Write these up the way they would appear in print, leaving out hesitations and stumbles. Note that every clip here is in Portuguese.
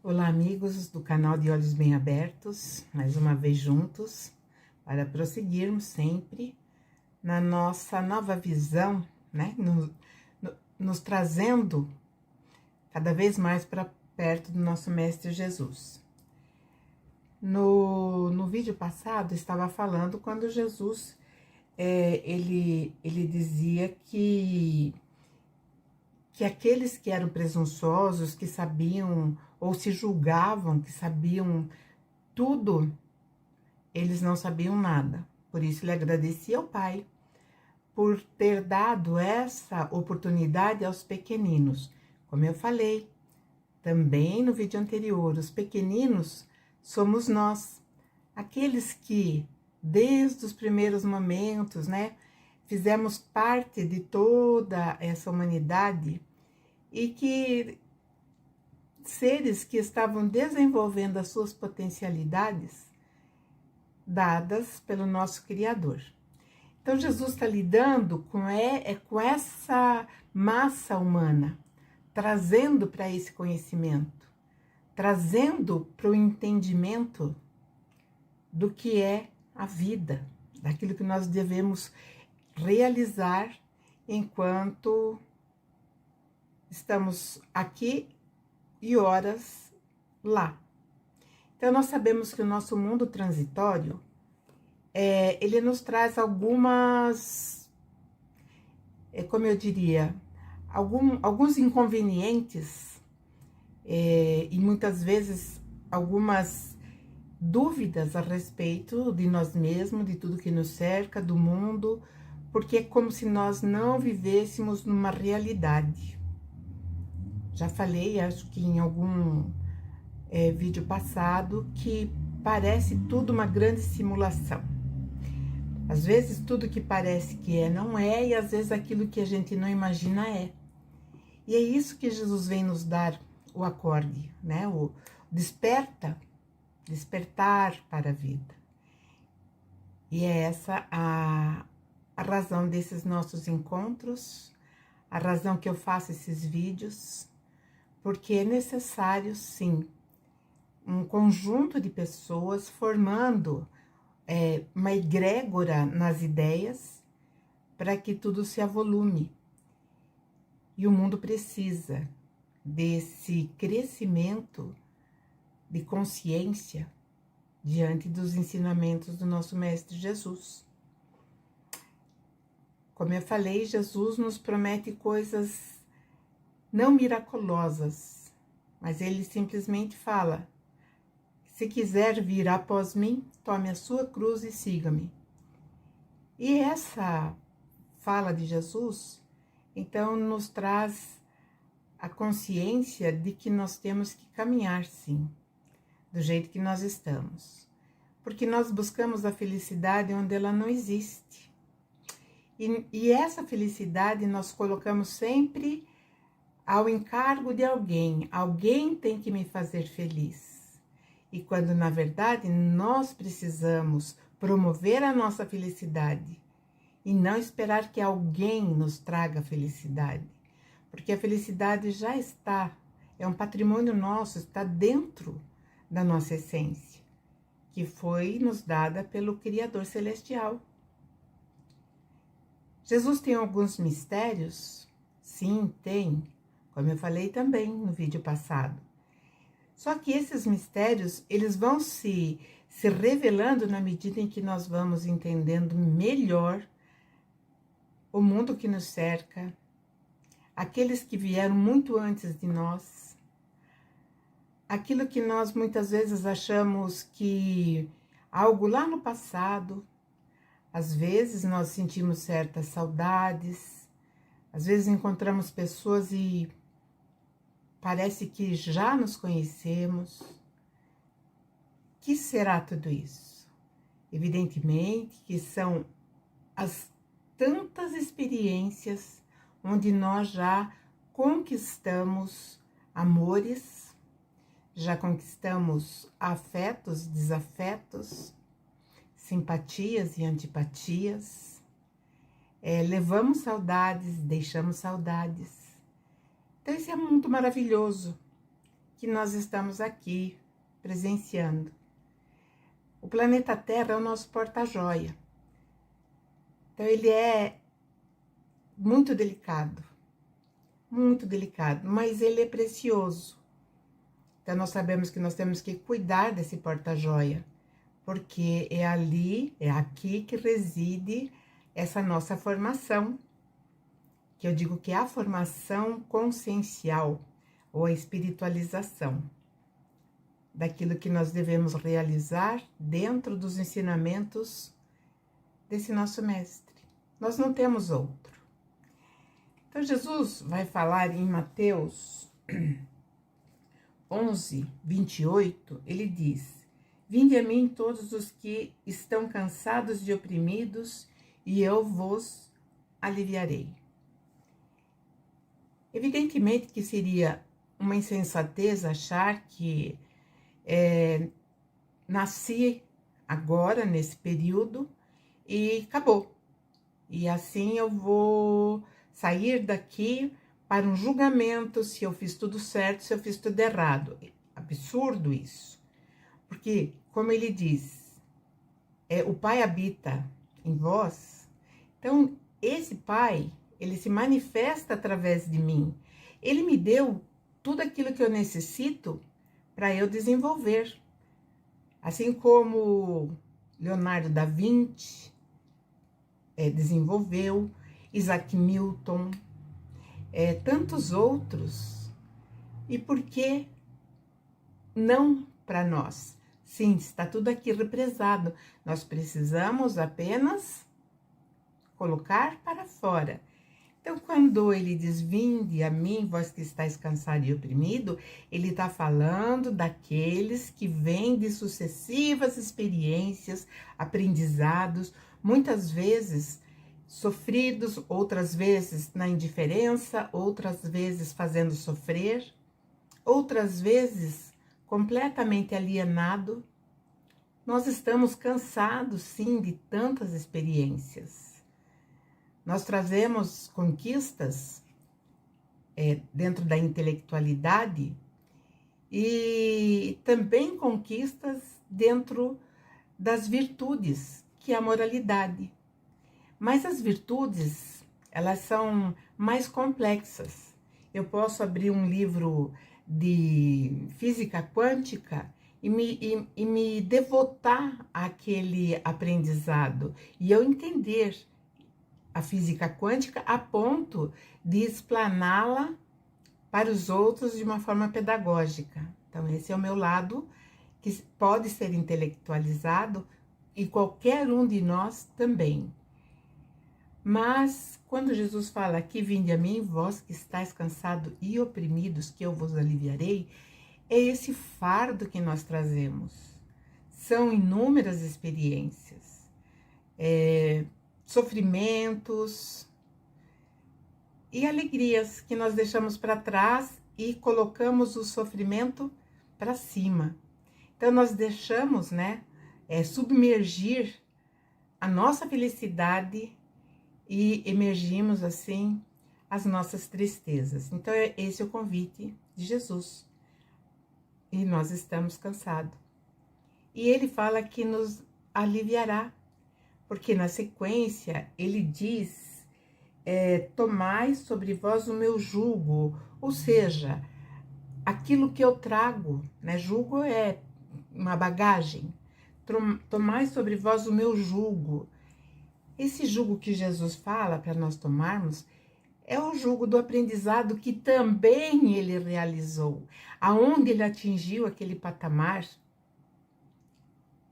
Olá, amigos do canal de Olhos Bem Abertos, mais uma vez juntos, para prosseguirmos sempre na nossa nova visão, né? Nos trazendo cada vez mais para perto do nosso Mestre Jesus. No vídeo passado, estava falando quando Jesus, ele dizia que aqueles que eram presunçosos, que sabiam ou se julgavam que sabiam tudo, eles não sabiam nada. Por isso ele agradecia ao Pai por ter dado essa oportunidade aos pequeninos. Como eu falei também no vídeo anterior, os pequeninos somos nós, aqueles que desde os primeiros momentos, né, fizemos parte de toda essa humanidade e que seres que estavam desenvolvendo as suas potencialidades dadas pelo nosso Criador. Então, Jesus está lidando com essa massa humana, trazendo para esse conhecimento, trazendo para o entendimento do que é a vida, daquilo que nós devemos realizar enquanto estamos aqui e horas lá. Então, nós sabemos que o nosso mundo transitório, ele nos traz algumas, como eu diria, alguns inconvenientes e muitas vezes algumas dúvidas a respeito de nós mesmos, de tudo que nos cerca, do mundo, porque é como se nós não vivêssemos numa realidade. Já falei, acho que em algum vídeo passado, que parece tudo uma grande simulação. Às vezes tudo que parece que é, não é, e às vezes aquilo que a gente não imagina é. E é isso que Jesus vem nos dar o acorde, né? O despertar para a vida. E é essa a razão desses nossos encontros, a razão que eu faço esses vídeos, porque é necessário, sim, um conjunto de pessoas formando uma egrégora nas ideias para que tudo se avolume. E o mundo precisa desse crescimento de consciência diante dos ensinamentos do nosso Mestre Jesus. Como eu falei, Jesus nos promete coisas não miraculosas, mas ele simplesmente fala: se quiser vir após mim, tome a sua cruz e siga-me. E essa fala de Jesus, então, nos traz a consciência de que nós temos que caminhar, sim, do jeito que nós estamos. Porque nós buscamos a felicidade onde ela não existe. E essa felicidade nós colocamos sempre ao encargo de alguém. Alguém tem que me fazer feliz. E quando, na verdade, nós precisamos promover a nossa felicidade e não esperar que alguém nos traga a felicidade. Porque a felicidade já está, é um patrimônio nosso, está dentro da nossa essência, que foi nos dada pelo Criador Celestial. Jesus tem alguns mistérios? Sim, tem, como eu falei também no vídeo passado. Só que esses mistérios, eles vão se revelando na medida em que nós vamos entendendo melhor o mundo que nos cerca, aqueles que vieram muito antes de nós, aquilo que nós muitas vezes achamos que algo lá no passado, às vezes nós sentimos certas saudades, às vezes encontramos pessoas e parece que já nos conhecemos. Que será tudo isso? Evidentemente que são as tantas experiências onde nós já conquistamos amores, já conquistamos afetos, desafetos, simpatias e antipatias, levamos saudades, deixamos saudades. Então, isso é muito maravilhoso. que nós estamos aqui presenciando. O planeta Terra é o nosso porta-joia. Então, ele é muito delicado, mas ele é precioso. Então, nós sabemos que nós temos que cuidar desse porta-joia, porque é ali, é aqui que reside essa nossa formação, que eu digo que é a formação consciencial, ou a espiritualização daquilo que nós devemos realizar dentro dos ensinamentos desse nosso mestre. Nós não temos outro. Então, Jesus vai falar em Mateus 11, 28, ele diz: Vinde a mim todos os que estão cansados e oprimidos, e eu vos aliviarei. Evidentemente que seria uma insensatez achar que nasci agora, nesse período, e acabou. E assim eu vou sair daqui para um julgamento se eu fiz tudo certo, se eu fiz tudo errado. Absurdo isso. Porque, como ele diz, o Pai habita em vós. Então, esse Pai, ele se manifesta através de mim. Ele me deu tudo aquilo que eu necessito para eu desenvolver. Assim como Leonardo da Vinci desenvolveu, Isaac Newton, tantos outros. E por que não para nós? Sim, está tudo aqui represado. Nós precisamos apenas colocar para fora. Então, quando ele diz, vinde a mim, vós que estáis cansado e oprimido, ele está falando daqueles que vêm de sucessivas experiências, aprendizados, muitas vezes sofridos, outras vezes na indiferença, outras vezes fazendo sofrer, outras vezes completamente alienado. Nós estamos cansados, sim, de tantas experiências. Nós trazemos conquistas dentro da intelectualidade e também conquistas dentro das virtudes, que é a moralidade. Mas as virtudes, elas são mais complexas. Eu posso abrir um livro de física quântica e me devotar àquele aprendizado e eu entender a física quântica a ponto de explaná-la para os outros de uma forma pedagógica. Então, esse é o meu lado, que pode ser intelectualizado, e qualquer um de nós também. Mas, quando Jesus fala aqui, vinde a mim, vós que estáis cansados e oprimidos, que eu vos aliviarei, é esse fardo que nós trazemos. São inúmeras experiências, sofrimentos e alegrias que nós deixamos para trás e colocamos o sofrimento para cima. Então, nós deixamos, submergir a nossa felicidade e emergimos, assim, as nossas tristezas. Então, esse é o convite de Jesus. E nós estamos cansados. E ele fala que nos aliviará. Porque na sequência ele diz, tomai sobre vós o meu jugo, ou seja, aquilo que eu trago, jugo é uma bagagem, tomai sobre vós o meu jugo. Esse jugo que Jesus fala para nós tomarmos é o jugo do aprendizado que também ele realizou, aonde ele atingiu aquele patamar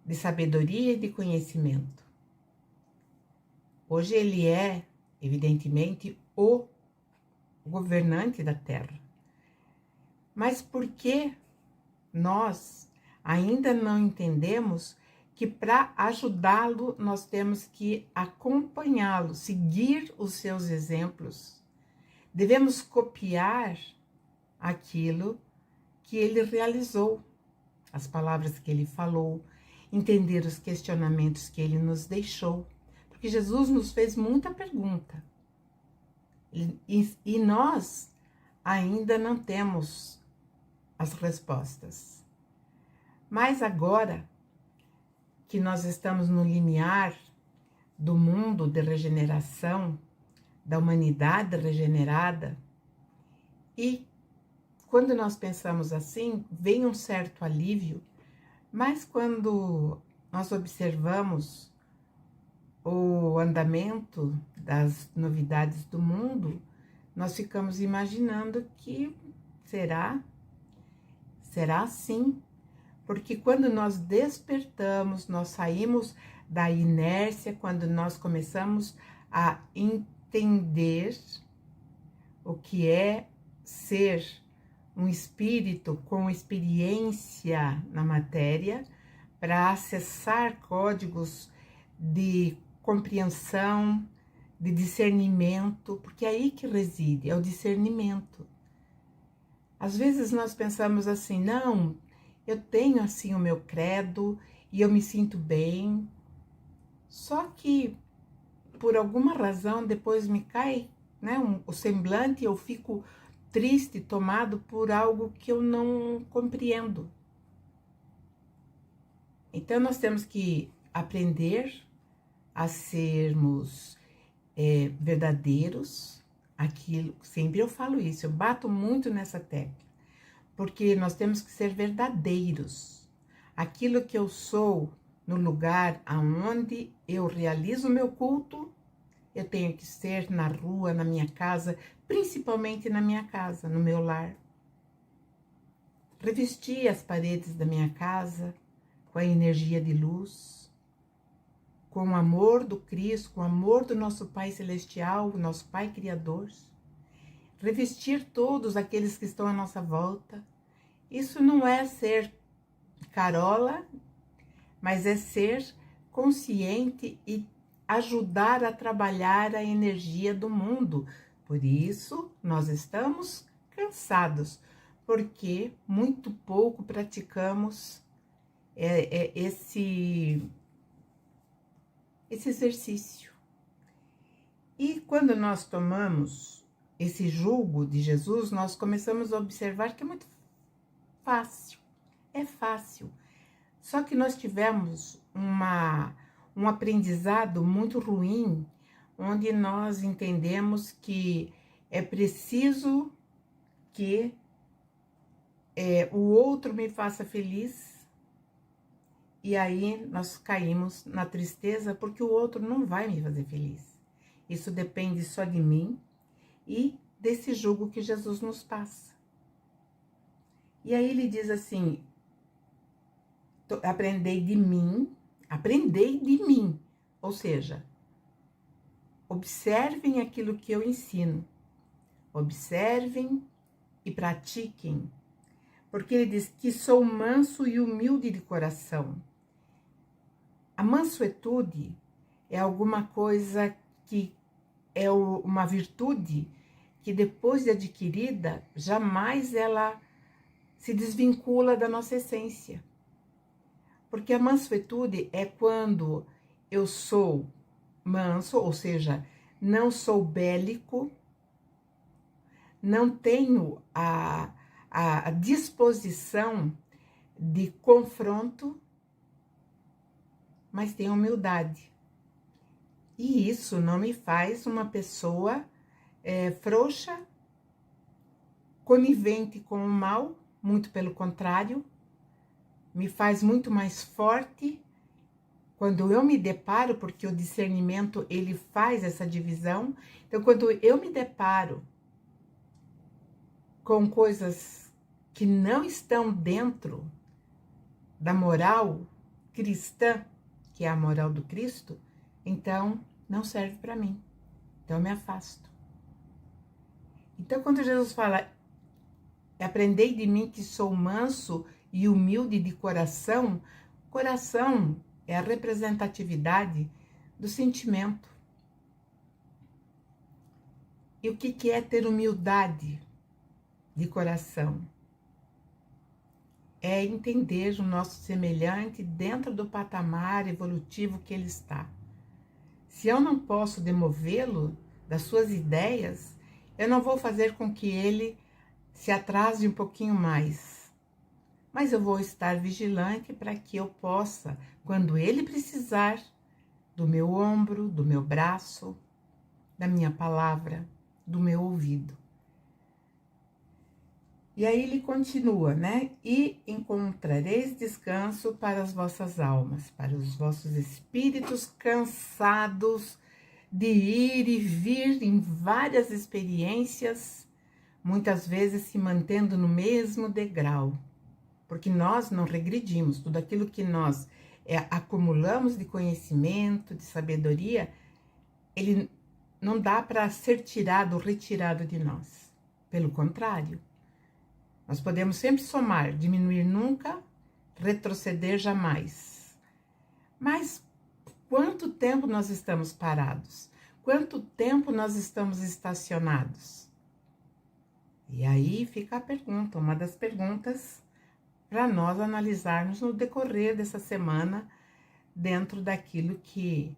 de sabedoria e de conhecimento. Hoje ele é, evidentemente, o governante da Terra. Mas por que nós ainda não entendemos que para ajudá-lo nós temos que acompanhá-lo, seguir os seus exemplos? Devemos copiar aquilo que ele realizou, as palavras que ele falou, entender os questionamentos que ele nos deixou. Porque Jesus nos fez muita pergunta. E nós ainda não temos as respostas. Mas agora que nós estamos no limiar do mundo de regeneração, da humanidade regenerada, e quando nós pensamos assim, vem um certo alívio, mas quando nós observamos o andamento das novidades do mundo, nós ficamos imaginando que será assim, porque quando nós despertamos, nós saímos da inércia, quando nós começamos a entender o que é ser um espírito com experiência na matéria, para acessar códigos de compreensão, de discernimento, porque é aí que reside, é o discernimento. Às vezes nós pensamos assim, não, eu tenho assim o meu credo e eu me sinto bem, só que por alguma razão depois me cai, né, o semblante, eu fico triste, tomado por algo que eu não compreendo. Então nós temos que aprender a sermos verdadeiros. Aquilo, sempre eu falo isso, eu bato muito nessa tecla, porque nós temos que ser verdadeiros. Aquilo que eu sou no lugar aonde eu realizo o meu culto, eu tenho que ser na rua, na minha casa, principalmente na minha casa, no meu lar. Revestir as paredes da minha casa com a energia de luz, com o amor do Cristo, com o amor do nosso Pai Celestial, nosso Pai Criador. Revestir todos aqueles que estão à nossa volta. Isso não é ser carola, mas é ser consciente e ajudar a trabalhar a energia do mundo. Por isso, nós estamos cansados, porque muito pouco praticamos esse exercício. E quando nós tomamos esse jugo de Jesus, nós começamos a observar que é muito fácil, é fácil. Só que nós tivemos um aprendizado muito ruim, onde nós entendemos que é preciso que o outro me faça feliz, e aí nós caímos na tristeza, porque o outro não vai me fazer feliz. Isso depende só de mim e desse jugo que Jesus nos passa. E aí ele diz assim, aprendei de mim, ou seja, observem aquilo que eu ensino, observem e pratiquem, porque ele diz que sou manso e humilde de coração. A mansuetude é alguma coisa que é uma virtude que depois de adquirida, jamais ela se desvincula da nossa essência. Porque a mansuetude é quando eu sou manso, ou seja, não sou bélico, não tenho a disposição de confronto, mas tenho humildade. E isso não me faz uma pessoa frouxa, conivente com o mal, muito pelo contrário, me faz muito mais forte quando eu me deparo, porque o discernimento ele faz essa divisão. Então, quando eu me deparo com coisas que não estão dentro da moral cristã, que é a moral do Cristo, então não serve para mim. Então eu me afasto. Então quando Jesus fala, aprendei de mim que sou manso e humilde de coração, coração é a representatividade do sentimento. E o que é ter humildade de coração? É entender o nosso semelhante dentro do patamar evolutivo que ele está. Se eu não posso demovê-lo das suas ideias, eu não vou fazer com que ele se atrase um pouquinho mais. mas eu vou estar vigilante para que eu possa, quando ele precisar, do meu ombro, do meu braço, da minha palavra, do meu ouvido. E aí ele continua, né? E encontrareis descanso para as vossas almas, para os vossos espíritos cansados de ir e vir em várias experiências, muitas vezes se mantendo no mesmo degrau, porque nós não regredimos, tudo aquilo que nós acumulamos de conhecimento, de sabedoria, ele não dá para ser tirado ou retirado de nós. Pelo contrário, nós podemos sempre somar, diminuir nunca, retroceder jamais. Mas quanto tempo nós estamos parados? Quanto tempo nós estamos estacionados? E aí fica a pergunta, uma das perguntas para nós analisarmos no decorrer dessa semana, dentro daquilo que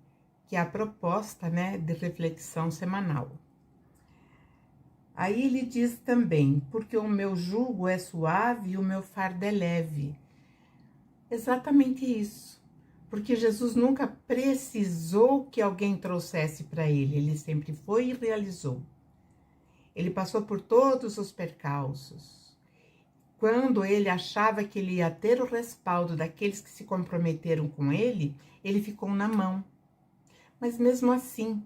é a proposta, né, de reflexão semanal. Aí ele diz também, porque o meu jugo é suave e o meu fardo é leve. Exatamente isso. Porque Jesus nunca precisou que alguém trouxesse para ele sempre foi e realizou. Ele passou por todos os percalços. Quando ele achava que ele ia ter o respaldo daqueles que se comprometeram com ele ficou na mão. Mas mesmo assim,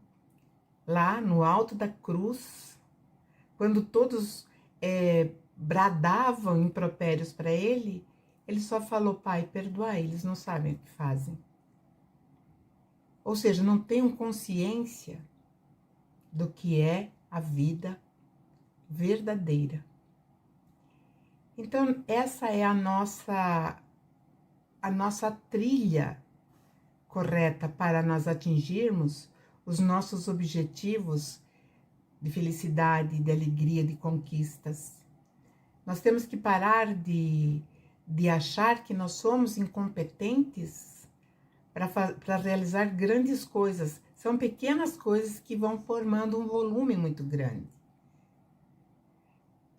lá no alto da cruz, quando todos bradavam impropérios para ele só falou: Pai, perdoa eles, não sabem o que fazem. Ou seja, não tenham consciência do que é a vida verdadeira. Então, essa é a nossa trilha correta para nós atingirmos os nossos objetivos de felicidade, de alegria, de conquistas. Nós temos que parar de achar que nós somos incompetentes para realizar grandes coisas. São pequenas coisas que vão formando um volume muito grande.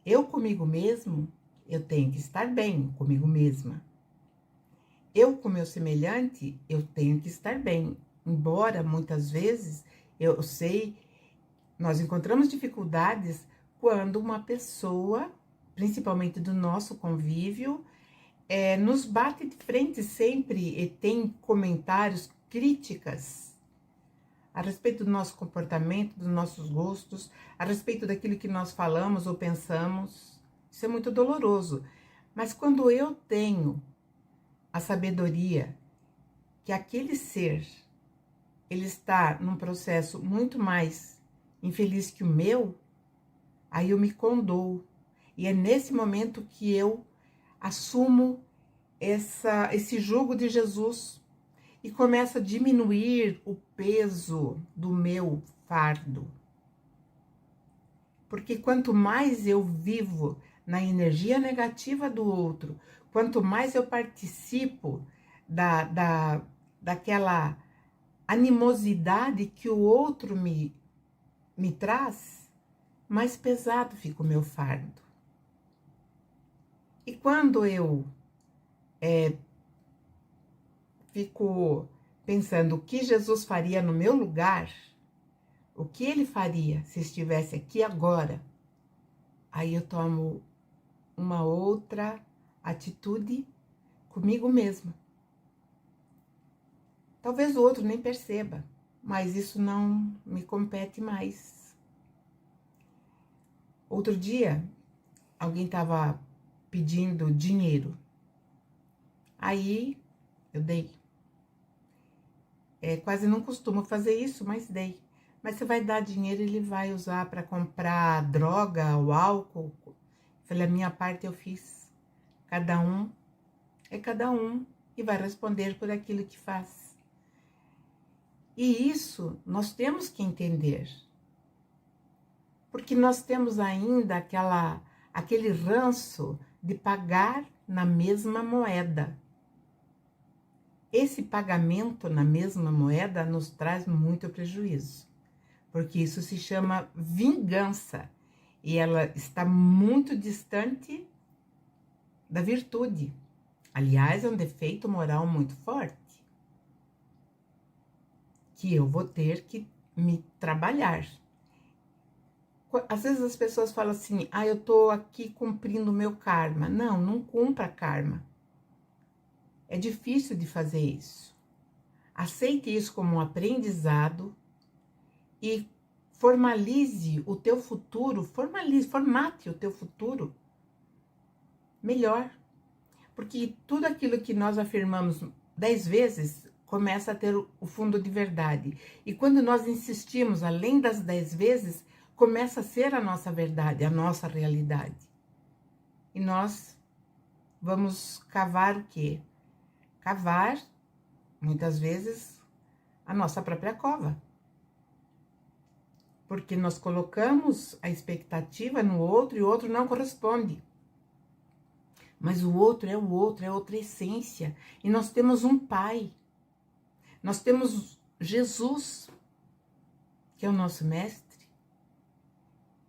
Eu comigo mesmo, eu tenho que estar bem comigo mesma. Eu com meu semelhante, eu tenho que estar bem. Embora muitas vezes, eu sei, nós encontramos dificuldades quando uma pessoa, principalmente do nosso convívio, nos bate de frente sempre e tem comentários, críticas a respeito do nosso comportamento, dos nossos gostos, a respeito daquilo que nós falamos ou pensamos. Isso é muito doloroso. Mas quando eu tenho a sabedoria que aquele ser, ele está num processo muito mais infeliz que o meu, aí eu me condoo. E é nesse momento que eu assumo esse jugo de Jesus e começo a diminuir o peso do meu fardo. Porque quanto mais eu vivo na energia negativa do outro, quanto mais eu participo daquela animosidade que o outro me traz, mais pesado fica o meu fardo. E quando eu fico pensando o que Jesus faria no meu lugar, o que ele faria se estivesse aqui agora, aí eu tomo uma outra atitude comigo mesma. Talvez o outro nem perceba, mas isso não me compete mais. Outro dia, alguém estava pedindo dinheiro. Aí, eu dei. Quase não costumo fazer isso, mas dei. Mas você vai dar dinheiro, ele vai usar para comprar droga ou álcool. Falei, a minha parte eu fiz. Cada um é cada um e vai responder por aquilo que faz. E isso nós temos que entender. Porque nós temos ainda aquele ranço de pagar na mesma moeda. Esse pagamento na mesma moeda nos traz muito prejuízo, porque isso se chama vingança e ela está muito distante da virtude. Aliás, é um defeito moral muito forte, que eu vou ter que me trabalhar. Às vezes as pessoas falam assim, eu tô aqui cumprindo o meu karma. Não, não cumpra karma. É difícil de fazer isso. Aceite isso como um aprendizado e formalize o teu futuro, formate o teu futuro melhor. Porque tudo aquilo que nós afirmamos 10 vezes começa a ter o fundo de verdade. E quando nós insistimos além das 10 vezes, começa a ser a nossa verdade, a nossa realidade. E nós vamos cavar o quê? Cavar, muitas vezes, a nossa própria cova. Porque nós colocamos a expectativa no outro e o outro não corresponde. Mas o outro, é outra essência. E nós temos um Pai. Nós temos Jesus, que é o nosso mestre.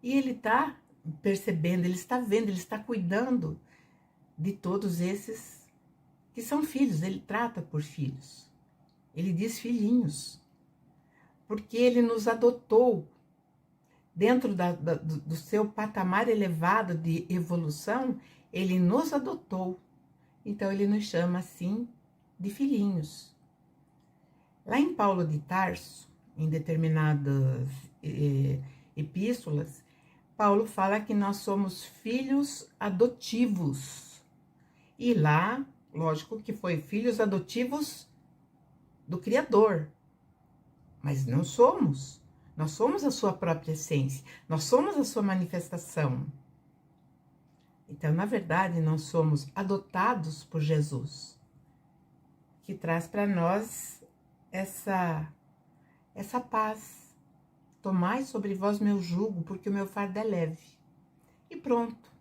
E ele está percebendo, ele está vendo, ele está cuidando de todos esses que são filhos. Ele trata por filhos. Ele diz filhinhos. Porque ele nos adotou dentro do seu patamar elevado de evolução. Ele nos adotou. Então, ele nos chama assim de filhinhos. Lá em Paulo de Tarso, em determinadas epístolas, Paulo fala que nós somos filhos adotivos. E lá, lógico que foi filhos adotivos do Criador. Mas não somos. Nós somos a sua própria essência. Nós somos a sua manifestação. Então, na verdade, nós somos adotados por Jesus, que traz para nós essa paz. Tomai sobre vós meu jugo, porque o meu fardo é leve. E pronto.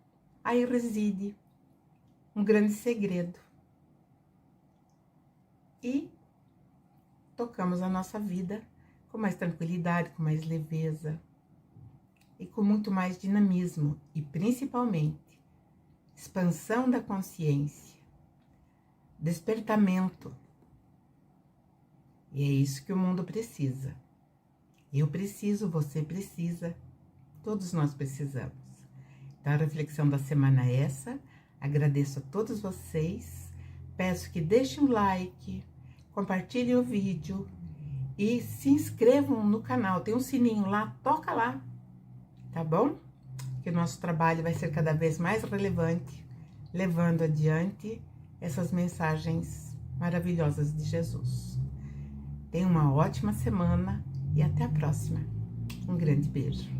Aí reside um grande segredo. E tocamos a nossa vida com mais tranquilidade, com mais leveza e com muito mais dinamismo e principalmente expansão da consciência, despertamento. E é isso que o mundo precisa. Eu preciso, você precisa, todos nós precisamos. Então, a reflexão da semana é essa. Agradeço a todos vocês. Peço que deixem um like, compartilhem o vídeo e se inscrevam no canal. Tem um sininho lá, toca lá, tá bom? Que o nosso trabalho vai ser cada vez mais relevante, levando adiante essas mensagens maravilhosas de Jesus. Tenha uma ótima semana e até a próxima. Um grande beijo.